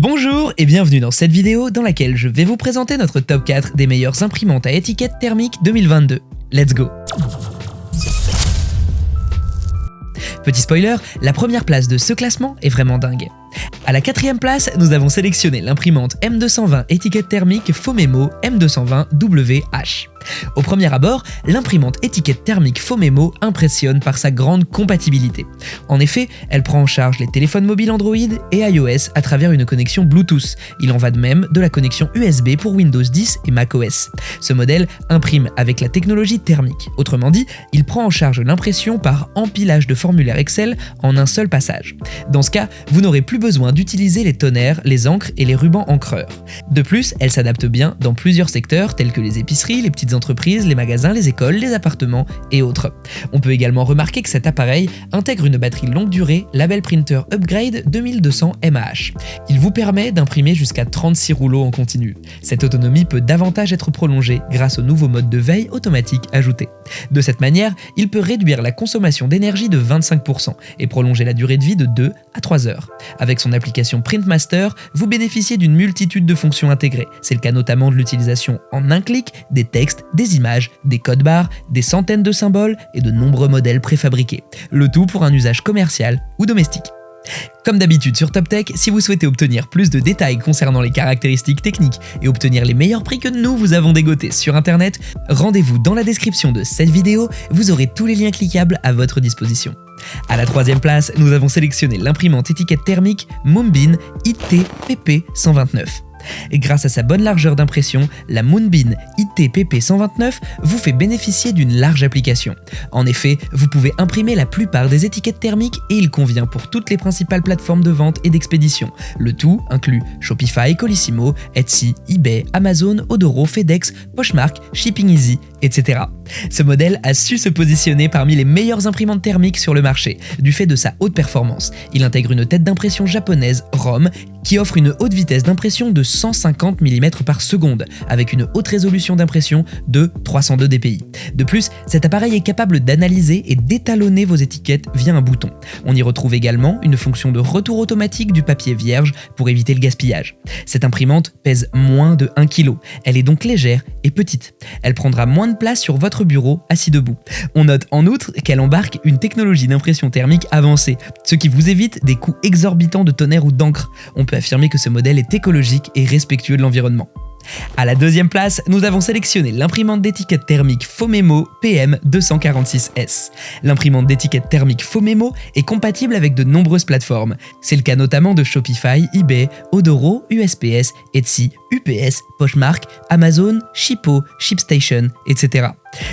Bonjour et bienvenue dans cette vidéo dans laquelle je vais vous présenter notre top 4 des meilleures imprimantes à étiquette thermique 2022. Let's go! Petit spoiler, la première place de ce classement est vraiment dingue. À la quatrième place, nous avons sélectionné l'imprimante M220 étiquette thermique Fomemo M220WH. Au premier abord, l'imprimante étiquette thermique Fomemo impressionne par sa grande compatibilité. En effet, elle prend en charge les téléphones mobiles Android et iOS à travers une connexion Bluetooth. Il en va de même de la connexion USB pour Windows 10 et macOS. Ce modèle imprime avec la technologie thermique. Autrement dit, il prend en charge l'impression par empilage de formulaires Excel en un seul passage. Dans ce cas, vous n'aurez plus besoin d'utiliser les toners, les encres et les rubans encreurs. De plus, elle s'adapte bien dans plusieurs secteurs tels que les épiceries, les petites entreprises, les magasins, les écoles, les appartements et autres. On peut également remarquer que cet appareil intègre une batterie longue durée Label Printer Upgrade 2200 mAh. Il vous permet d'imprimer jusqu'à 36 rouleaux en continu. Cette autonomie peut davantage être prolongée grâce au nouveau mode de veille automatique ajouté. De cette manière, il peut réduire la consommation d'énergie de 25% et prolonger la durée de vie de 2 à 3 heures. Avec son application Printmaster, vous bénéficiez d'une multitude de fonctions intégrées. C'est le cas notamment de l'utilisation en un clic des textes, des images, des codes barres, des centaines de symboles et de nombreux modèles préfabriqués. Le tout pour un usage commercial ou domestique. Comme d'habitude sur TopTech, si vous souhaitez obtenir plus de détails concernant les caractéristiques techniques et obtenir les meilleurs prix que nous vous avons dégotés sur internet, rendez-vous dans la description de cette vidéo, vous aurez tous les liens cliquables à votre disposition. À la troisième place, nous avons sélectionné l'imprimante étiquette thermique Moonbeam IT-PP129. Et grâce à sa bonne largeur d'impression, la Moonbeam IT-PP129 vous fait bénéficier d'une large application. En effet, vous pouvez imprimer la plupart des étiquettes thermiques et il convient pour toutes les principales plateformes de vente et d'expédition. Le tout inclut Shopify, Colissimo, Etsy, eBay, Amazon, Odoro, FedEx, Poshmark, Shipping Easy, etc. Ce modèle a su se positionner parmi les meilleures imprimantes thermiques sur le marché, du fait de sa haute performance. Il intègre une tête d'impression japonaise ROM qui offre une haute vitesse d'impression de 150 mm par seconde, avec une haute résolution d'impression de 302 dpi. De plus, cet appareil est capable d'analyser et d'étalonner vos étiquettes via un bouton. On y retrouve également une fonction de retour automatique du papier vierge pour éviter le gaspillage. Cette imprimante pèse moins de 1 kg. Elle est donc légère et petite. Elle prendra moins de place sur votre bureau assis debout. On note en outre qu'elle embarque une technologie d'impression thermique avancée, ce qui vous évite des coûts exorbitants de tonnerre ou d'encre. On peut affirmer que ce modèle est écologique et respectueux de l'environnement. À la deuxième place, nous avons sélectionné l'imprimante d'étiquette thermique Fomemo PM246S. L'imprimante d'étiquette thermique Fomemo est compatible avec de nombreuses plateformes. C'est le cas notamment de Shopify, eBay, Odoro, USPS, Etsy, UPS, Poshmark, Amazon, Shippo, ShipStation, etc.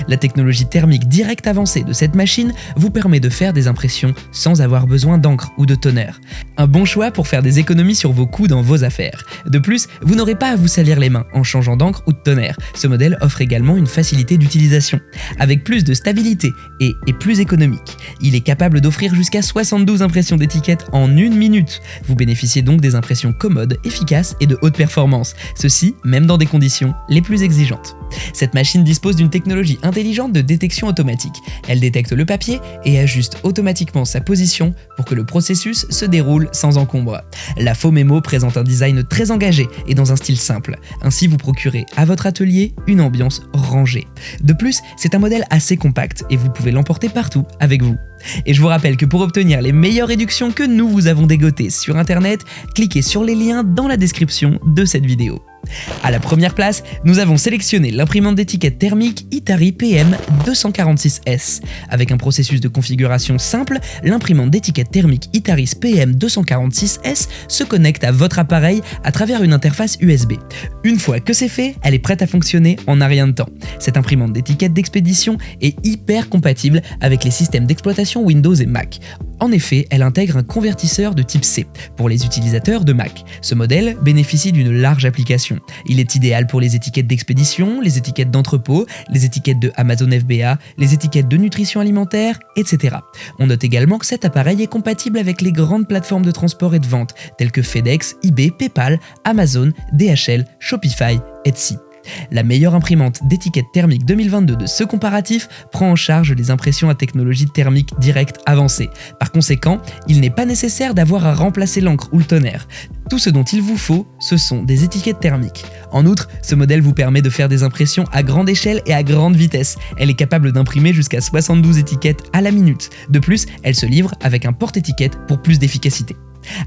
La technologie thermique directe avancée de cette machine vous permet de faire des impressions sans avoir besoin d'encre ou de toner. Un bon choix pour faire des économies sur vos coûts dans vos affaires. De plus, vous n'aurez pas à vous salir les mains en changeant d'encre ou de toner. Ce modèle offre également une facilité d'utilisation. Avec plus de stabilité et plus économique, il est capable d'offrir jusqu'à 72 impressions d'étiquettes en 1 minute. Vous bénéficiez donc des impressions commodes, efficaces et de haute performance. Ceci, même dans des conditions les plus exigeantes. Cette machine dispose d'une technologie intelligente de détection automatique. Elle détecte le papier et ajuste automatiquement sa position pour que le processus se déroule sans encombre. La Fomemo présente un design très engagé et dans un style simple. Ainsi, vous procurez à votre atelier une ambiance rangée. De plus, c'est un modèle assez compact et vous pouvez l'emporter partout avec vous. Et je vous rappelle que pour obtenir les meilleures réductions que nous vous avons dégotées sur internet, cliquez sur les liens dans la description de cette vidéo. À la première place, nous avons sélectionné l'imprimante d'étiquette thermique Itari PM246S. Avec un processus de configuration simple, l'imprimante d'étiquette thermique Itari PM246S se connecte à votre appareil à travers une interface USB. Une fois que c'est fait, elle est prête à fonctionner en un rien de temps. Cette imprimante d'étiquette d'expédition est hyper compatible avec les systèmes d'exploitation Windows et Mac. En effet, elle intègre un convertisseur de type C pour les utilisateurs de Mac. Ce modèle bénéficie d'une large application. Il est idéal pour les étiquettes d'expédition, les étiquettes d'entrepôt, les étiquettes de Amazon FBA, les étiquettes de nutrition alimentaire, etc. On note également que cet appareil est compatible avec les grandes plateformes de transport et de vente telles que FedEx, eBay, PayPal, Amazon, DHL, Shopify, Etsy. La meilleure imprimante d'étiquette thermique 2022 de ce comparatif prend en charge les impressions à technologie thermique directe avancée. Par conséquent, il n'est pas nécessaire d'avoir à remplacer l'encre ou le toner. Tout ce dont il vous faut, ce sont des étiquettes thermiques. En outre, ce modèle vous permet de faire des impressions à grande échelle et à grande vitesse. Elle est capable d'imprimer jusqu'à 72 étiquettes à la minute. De plus, elle se livre avec un porte-étiquette pour plus d'efficacité.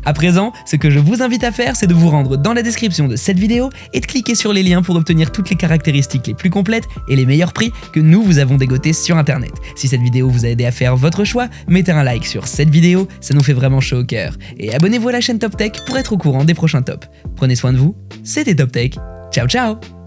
À présent, ce que je vous invite à faire, c'est de vous rendre dans la description de cette vidéo et de cliquer sur les liens pour obtenir toutes les caractéristiques les plus complètes et les meilleurs prix que nous vous avons dégotés sur internet. Si cette vidéo vous a aidé à faire votre choix, mettez un like sur cette vidéo, ça nous fait vraiment chaud au cœur. Et abonnez-vous à la chaîne Top Tech pour être au courant des prochains tops. Prenez soin de vous, c'était Top Tech, ciao ciao!